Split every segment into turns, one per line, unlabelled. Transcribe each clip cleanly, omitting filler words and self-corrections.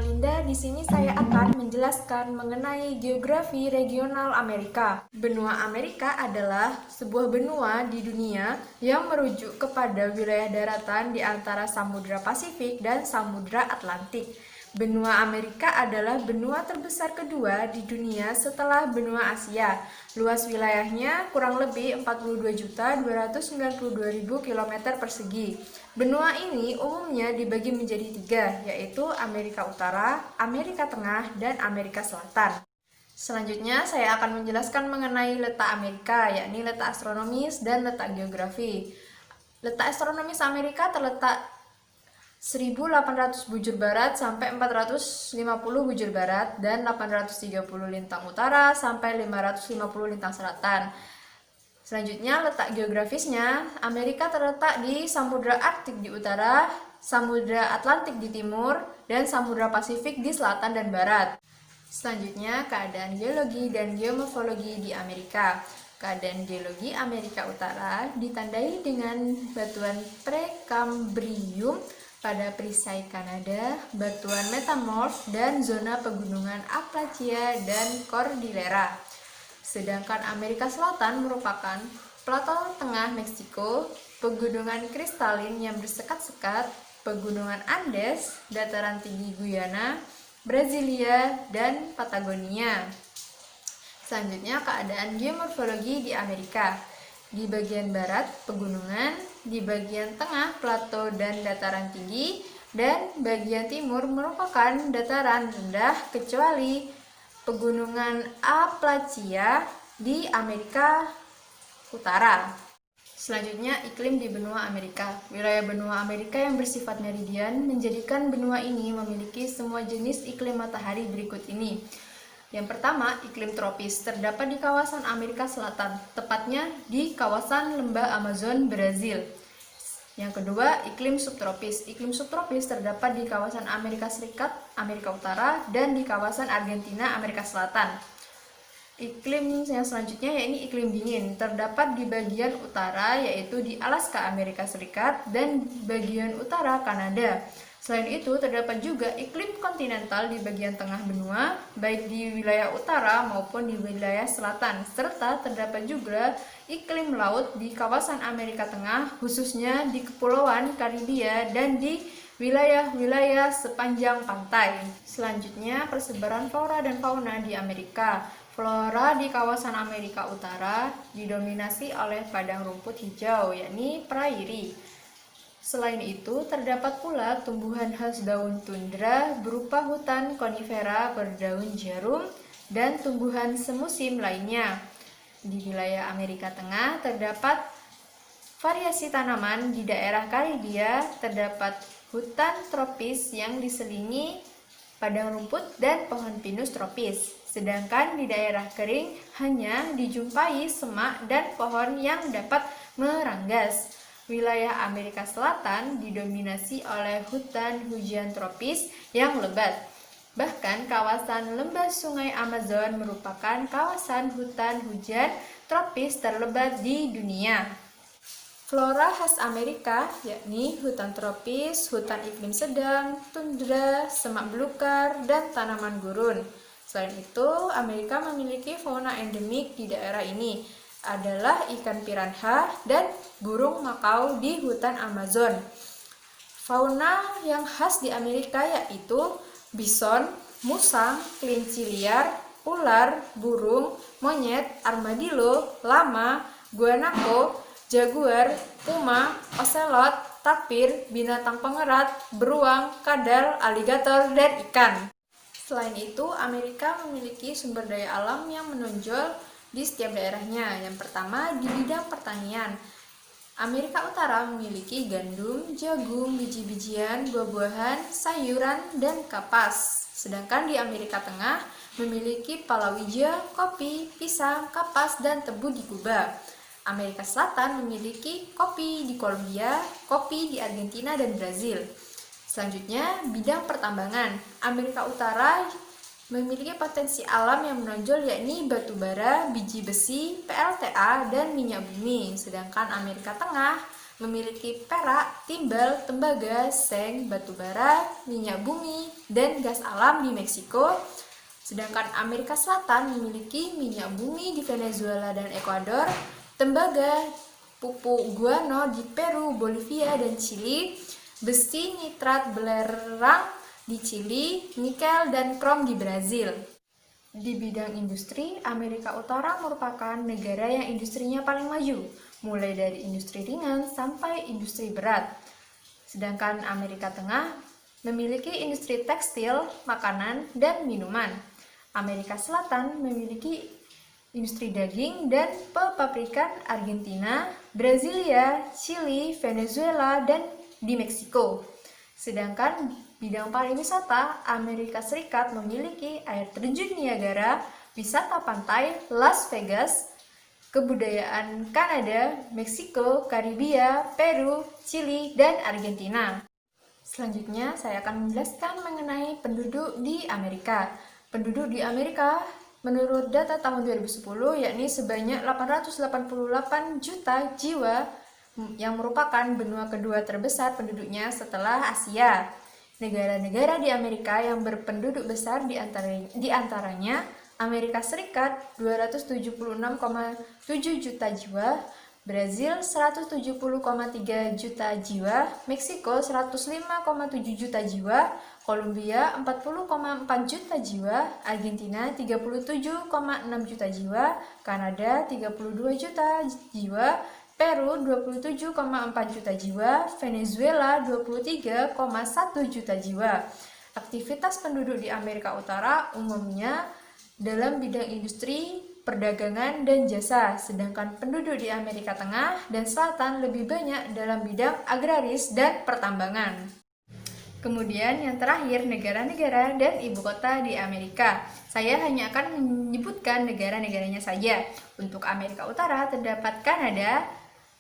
Molinda. Di sini saya akan menjelaskan mengenai geografi regional Amerika. Benua Amerika adalah sebuah benua di dunia yang merujuk kepada wilayah daratan di antara Samudra Pasifik dan Samudra Atlantik. Benua Amerika adalah benua terbesar kedua di dunia setelah benua Asia. Luas wilayahnya kurang lebih 42.292.000 km persegi. Benua ini umumnya dibagi menjadi tiga, yaitu Amerika Utara, Amerika Tengah, dan Amerika Selatan. Selanjutnya saya akan menjelaskan mengenai letak Amerika, yakni letak astronomis dan letak geografi. Letak astronomis Amerika terletak 1.800 bujur barat sampai 450 bujur barat dan 830 lintang utara sampai 550 lintang selatan. Selanjutnya letak geografisnya, Amerika terletak di Samudra Arktik di utara, Samudra Atlantik di timur, dan Samudra Pasifik di selatan dan barat. Selanjutnya keadaan geologi dan geomorfologi di Amerika. Keadaan geologi Amerika Utara ditandai dengan batuan Prekambrium pada perisai Kanada, batuan metamorf, dan zona pegunungan Appalachia dan Cordillera. Sedangkan Amerika Selatan merupakan plato tengah Meksiko, pegunungan kristalin yang bersekat-sekat, pegunungan Andes, dataran tinggi Guyana, Brasilia, dan Patagonia. Selanjutnya keadaan geomorfologi di Amerika. Di bagian barat pegunungan, di bagian tengah plato dan dataran tinggi, dan bagian timur merupakan dataran rendah kecuali pegunungan Appalachia di Amerika Utara. Selanjutnya iklim di benua Amerika. Wilayah benua Amerika yang bersifat meridian menjadikan benua ini memiliki semua jenis iklim matahari berikut ini. Yang pertama, iklim tropis terdapat di kawasan Amerika Selatan, tepatnya di kawasan lembah Amazon, Brazil. Yang kedua, iklim subtropis. Iklim subtropis terdapat di kawasan Amerika Serikat, Amerika Utara, dan di kawasan Argentina, Amerika Selatan. Iklim yang selanjutnya yaitu iklim dingin, terdapat di bagian utara yaitu di Alaska, Amerika Serikat, dan bagian utara Kanada. Selain itu, terdapat juga iklim kontinental di bagian tengah benua, baik di wilayah utara maupun di wilayah selatan, serta terdapat juga iklim laut di kawasan Amerika Tengah, khususnya di Kepulauan Karibia dan di wilayah-wilayah sepanjang pantai. Selanjutnya, persebaran flora dan fauna di Amerika. Flora di kawasan Amerika Utara didominasi oleh padang rumput hijau, yakni prairie. Selain itu, terdapat pula tumbuhan khas daun tundra berupa hutan konifera berdaun jarum dan tumbuhan semusim lainnya. Di wilayah Amerika Tengah terdapat variasi tanaman. Di daerah Karibia terdapat hutan tropis yang diselingi padang rumput dan pohon pinus tropis. Sedangkan di daerah kering hanya dijumpai semak dan pohon yang dapat meranggas. Wilayah Amerika Selatan didominasi oleh hutan hujan tropis yang lebat. Bahkan kawasan lembah sungai Amazon merupakan kawasan hutan hujan tropis terlebat di dunia. Flora khas Amerika yakni hutan tropis, hutan iklim sedang, tundra, semak belukar, dan tanaman gurun. Selain itu, Amerika memiliki fauna endemik di daerah ini adalah ikan piranha dan burung makau di hutan Amazon. Fauna yang khas di Amerika yaitu bison, musang, kelinci liar, ular, burung, monyet, armadillo, lama, guanaco, jaguar, puma, ocelot, tapir, binatang pengerat, beruang, kadal, aligator, dan ikan. Selain itu, Amerika memiliki sumber daya alam yang menonjol di setiap daerahnya. Yang pertama, di bidang pertanian. Amerika Utara memiliki gandum, jagung, biji-bijian, buah-buahan, sayuran, dan kapas. Sedangkan di Amerika Tengah memiliki palawija, kopi, pisang, kapas, dan tebu di Kuba. Amerika Selatan memiliki kopi di Kolombia, kopi di Argentina, dan Brazil. Selanjutnya, bidang pertambangan. Amerika Utara memiliki potensi alam yang menonjol yakni batu bara, biji besi, PLTA, dan minyak bumi. Sedangkan Amerika Tengah memiliki perak, timbal, tembaga, seng, batu bara, minyak bumi, dan gas alam di Meksiko. Sedangkan Amerika Selatan memiliki minyak bumi di Venezuela dan Ekuador, tembaga, pupuk guano di Peru, Bolivia, dan Chili, besi nitrat belerang di Chili, nikel dan krom di Brazil. Di bidang industri, Amerika Utara merupakan negara yang industrinya paling maju, mulai dari industri ringan sampai industri berat. Sedangkan Amerika Tengah memiliki industri tekstil, makanan, dan minuman. Amerika Selatan memiliki industri daging dan pepabrikan Argentina, Brasilia, Chili, Venezuela, dan di Meksiko. Sedangkan bidang pariwisata, Amerika Serikat memiliki air terjun Niagara, wisata pantai, Las Vegas, kebudayaan Kanada, Meksiko, Karibia, Peru, Chili, dan Argentina. Selanjutnya, saya akan menjelaskan mengenai penduduk di Amerika. Penduduk di Amerika menurut data tahun 2010 yakni sebanyak 888 juta jiwa yang merupakan benua kedua terbesar penduduknya setelah Asia. Negara-negara di Amerika yang berpenduduk besar di antaranya Amerika Serikat 276,7 juta jiwa, Brazil 170,3 juta jiwa, Meksiko 105,7 juta jiwa, Kolombia 40,4 juta jiwa, Argentina 37,6 juta jiwa, Kanada 32 juta jiwa, Peru 27,4 juta jiwa, Venezuela 23,1 juta jiwa. Aktivitas penduduk di Amerika Utara umumnya dalam bidang industri, perdagangan, dan jasa, sedangkan penduduk di Amerika Tengah dan Selatan lebih banyak dalam bidang agraris dan pertambangan. Kemudian yang terakhir, negara-negara dan ibu kota di Amerika. Saya hanya akan menyebutkan negara-negaranya saja. Untuk Amerika Utara terdapat Kanada,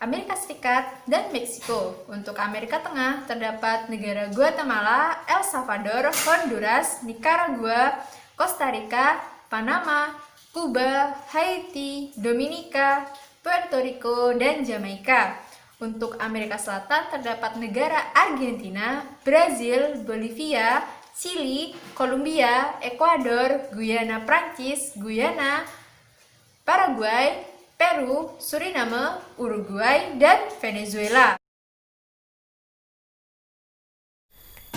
Amerika Serikat, dan Meksiko. Untuk Amerika Tengah terdapat negara Guatemala, El Salvador, Honduras, Nicaragua, Costa Rica, Panama, Kuba, Haiti, Dominika, Puerto Rico, dan Jamaika. Untuk Amerika Selatan terdapat negara Argentina, Brazil, Bolivia, Chili, Kolombia, Ekuador, Guyana Prancis, Guyana, Paraguay, Peru, Suriname, Uruguay, dan Venezuela.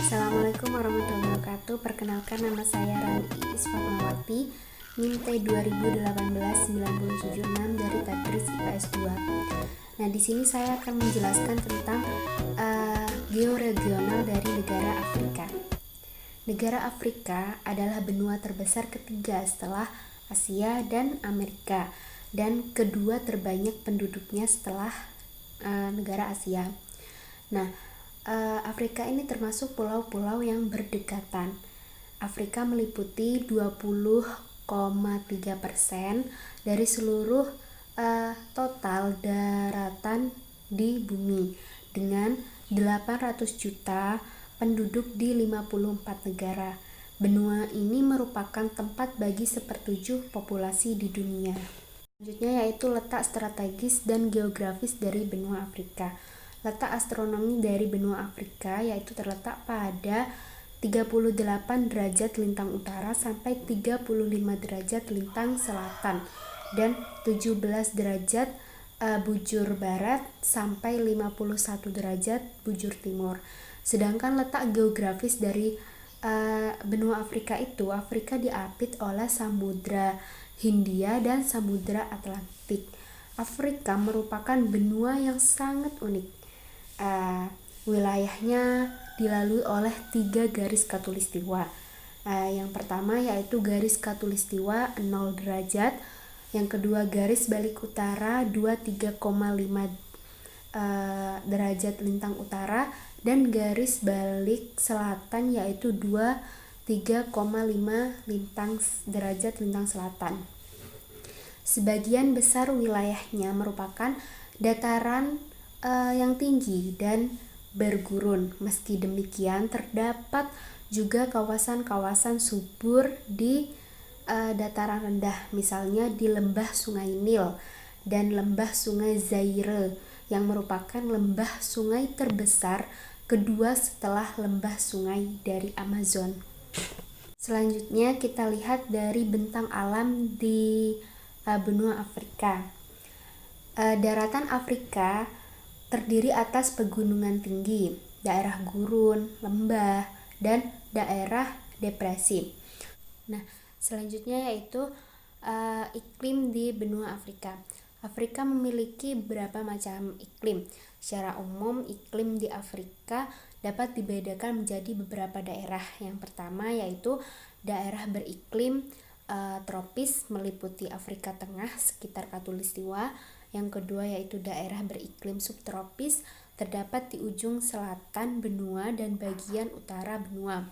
Assalamualaikum warahmatullahi wabarakatuh. Perkenalkan, nama saya Rani Iis Fatmawati, NIM T2018-976 dari Tadris IPS 2. Nah, di sini saya akan menjelaskan tentang georegional dari negara Afrika. Negara Afrika adalah benua terbesar ketiga setelah Asia dan Amerika, dan kedua terbanyak penduduknya setelah negara Asia. Nah, Afrika ini termasuk pulau-pulau yang berdekatan. Afrika meliputi 20,3% dari seluruh total daratan di bumi, dengan 800 juta penduduk di 54 negara. Benua ini merupakan tempat bagi 1/7 populasi di dunia. Selanjutnya yaitu letak strategis dan geografis dari benua Afrika. Letak astronomi dari benua Afrika yaitu terletak pada 38 derajat lintang utara sampai 35 derajat lintang selatan dan 17 derajat bujur barat sampai 51 derajat bujur timur. Sedangkan letak geografis dari benua Afrika itu, Afrika diapit oleh Samudra Hindia dan Samudra Atlantik. Afrika merupakan benua yang sangat unik. Wilayahnya dilalui oleh 3 garis khatulistiwa. Yang pertama yaitu garis khatulistiwa 0 derajat, yang kedua garis balik utara 23,5 derajat lintang utara, dan garis balik selatan yaitu 3,5 derajat lintang selatan. Sebagian besar wilayahnya merupakan dataran yang tinggi dan bergurun. Meski demikian, terdapat juga kawasan-kawasan subur di dataran rendah, misalnya di lembah Sungai Nil dan lembah Sungai Zaire. yang merupakan lembah sungai terbesar kedua setelah lembah sungai dari Amazon. Selanjutnya kita lihat dari bentang alam di benua Afrika. Daratan Afrika terdiri atas pegunungan tinggi, daerah gurun, lembah, dan daerah depresi. Nah, selanjutnya yaitu iklim di benua Afrika. Afrika memiliki beberapa macam iklim. Secara umum, iklim di Afrika dapat dibedakan menjadi beberapa daerah. Yang pertama yaitu daerah beriklim tropis meliputi Afrika Tengah sekitar Khatulistiwa. Yang kedua yaitu daerah beriklim subtropis terdapat di ujung selatan benua dan bagian utara benua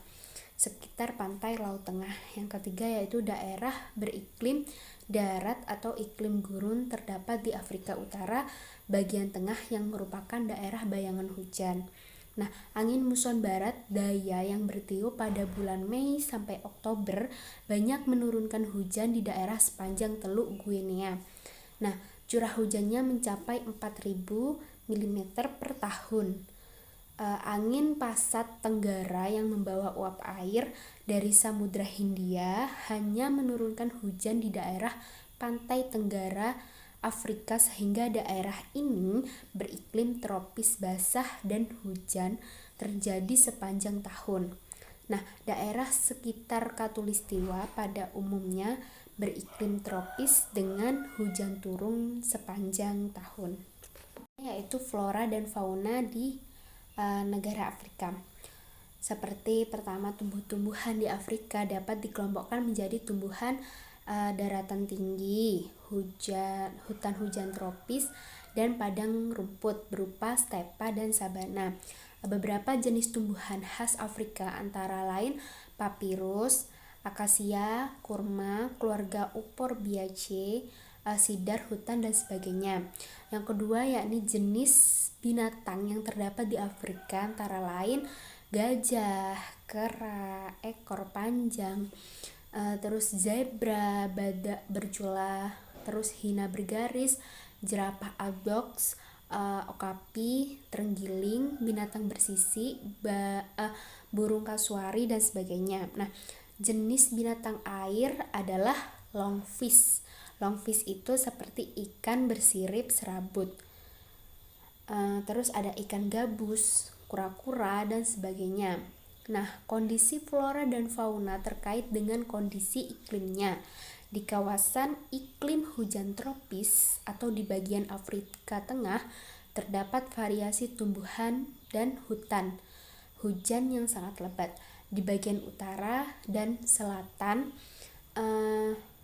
sekitar pantai Laut Tengah. Yang ketiga yaitu daerah beriklim darat atau iklim gurun terdapat di Afrika Utara bagian tengah yang merupakan daerah bayangan hujan. Nah, angin muson barat daya yang bertiup pada bulan Mei sampai Oktober banyak menurunkan hujan di daerah sepanjang Teluk Guinea. Nah, curah hujannya mencapai 4.000 mm per tahun. Angin pasat tenggara yang membawa uap air dari Samudra Hindia hanya menurunkan hujan di daerah pantai tenggara Afrika sehingga daerah ini beriklim tropis basah dan hujan terjadi sepanjang tahun. Nah, daerah sekitar Khatulistiwa pada umumnya beriklim tropis dengan hujan turun sepanjang tahun. Yaitu flora dan fauna di negara Afrika. Seperti pertama, tumbuh-tumbuhan di Afrika dapat dikelompokkan menjadi tumbuhan daratan tinggi, hutan hujan tropis, dan padang rumput berupa stepa dan sabana. Beberapa jenis tumbuhan khas Afrika antara lain papirus, akasia, kurma, keluarga Euphorbiaceae, sidar hutan dan sebagainya. Yang kedua yakni jenis binatang yang terdapat di Afrika antara lain gajah, kera, ekor panjang, terus zebra, badak bercula, terus hina bergaris, jerapah addox, okapi, terenggiling, binatang bersisi, burung kasuari dan sebagainya. Nah, jenis binatang air adalah longfish. Longfish itu seperti ikan bersirip serabut. Terus ada ikan gabus, kura-kura dan sebagainya. Nah, kondisi flora dan fauna terkait dengan kondisi iklimnya. Di kawasan iklim hujan tropis atau di bagian Afrika Tengah terdapat variasi tumbuhan dan hutan hujan yang sangat lebat. Di bagian utara dan selatan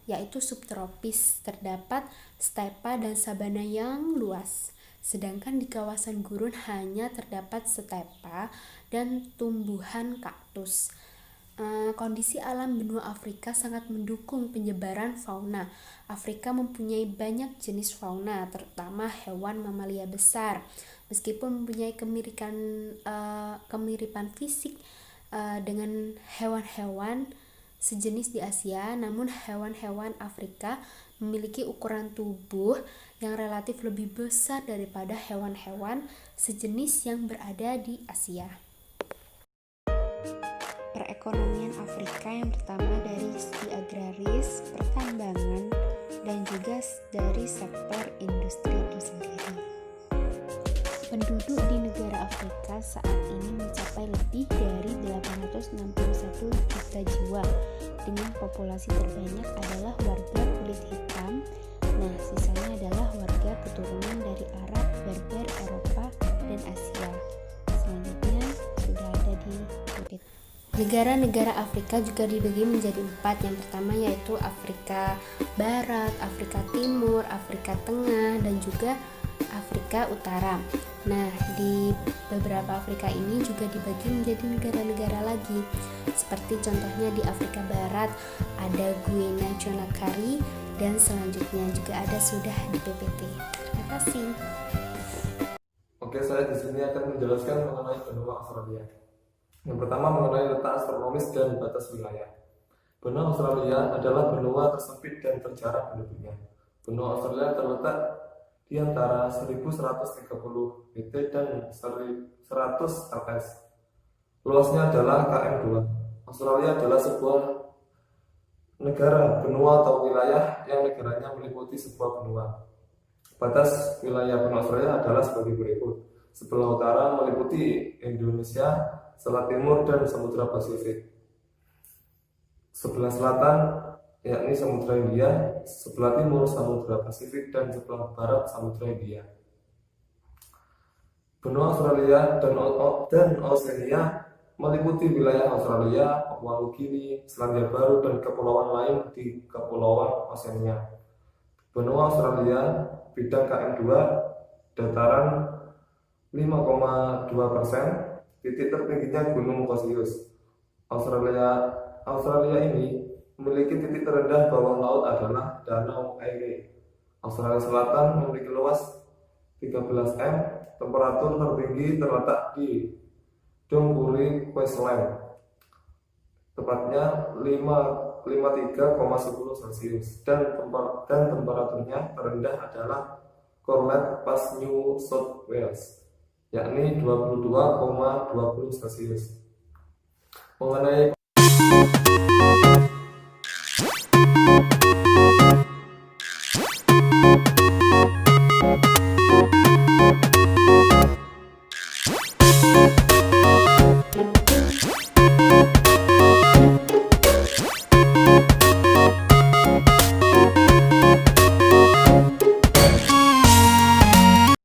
yaitu subtropis terdapat stepa dan sabana yang luas. Sedangkan di kawasan gurun hanya terdapat stepa dan tumbuhan kaktus. Kondisi alam benua Afrika sangat mendukung penyebaran fauna. Afrika mempunyai banyak jenis fauna, terutama hewan mamalia besar. Meskipun mempunyai kemiripan fisik dengan hewan-hewan sejenis di Asia, namun hewan-hewan Afrika memiliki ukuran tubuh yang relatif lebih besar daripada hewan-hewan sejenis yang berada di Asia. Perekonomian Afrika yang pertama dari segi agraris, pertambangan, dan juga dari sektor industri itu sendiri. Penduduk di negara Afrika saat ini mencapai lebih dari 861 juta jiwa, dengan populasi terbanyak adalah warga kulit hitam. Nah, sisanya adalah warga keturunan dari Arab, Berber, Eropa, dan Asia. Selanjutnya sudah ada di PPT. Negara-negara Afrika juga dibagi menjadi 4. Yang pertama yaitu Afrika Barat, Afrika Timur, Afrika Tengah, dan juga Afrika Utara. Nah, di beberapa Afrika ini juga dibagi menjadi negara-negara lagi. Seperti contohnya di Afrika Barat ada Guinea Conakry, dan selanjutnya juga ada sudah di PPT. Terima kasih.
Oke, saya di sini akan menjelaskan mengenai benua Australia. Yang pertama mengenai letak astronomis dan batas wilayah. Benua Australia adalah benua tersempit dan terjarak penduduknya. Benua Australia terletak di antara 1130 pt dan 100 LS. Luasnya adalah km2. Australia adalah sebuah negara, benua atau wilayah yang negaranya meliputi sebuah benua. Batas wilayah benua Australia adalah sebagai berikut. Sebelah utara meliputi Indonesia, sebelah timur dan Samudra Pasifik. Sebelah selatan yakni Samudra Hindia, sebelah timur Samudra Pasifik dan sebelah barat Samudra Hindia. Benua Australia dan Oseania meliputi wilayah Australia, Papua Nugini, Selandia Baru, dan kepulauan lain di Kepulauan Oseania. Benua Australia bidang KM2 dataran 5,2%, titik tertingginya Gunung Casius. Australia ini memiliki titik terendah bawah laut adalah Danau Erie. Australia Selatan memiliki luas 13 m, temperatur tertinggi terletak di Dongbury, Queensland, tepatnya 53,10 Celcius, dan temperaturnya terendah adalah Corlett Pass, New South Wales, yakni 22,20 Celcius. Mengenai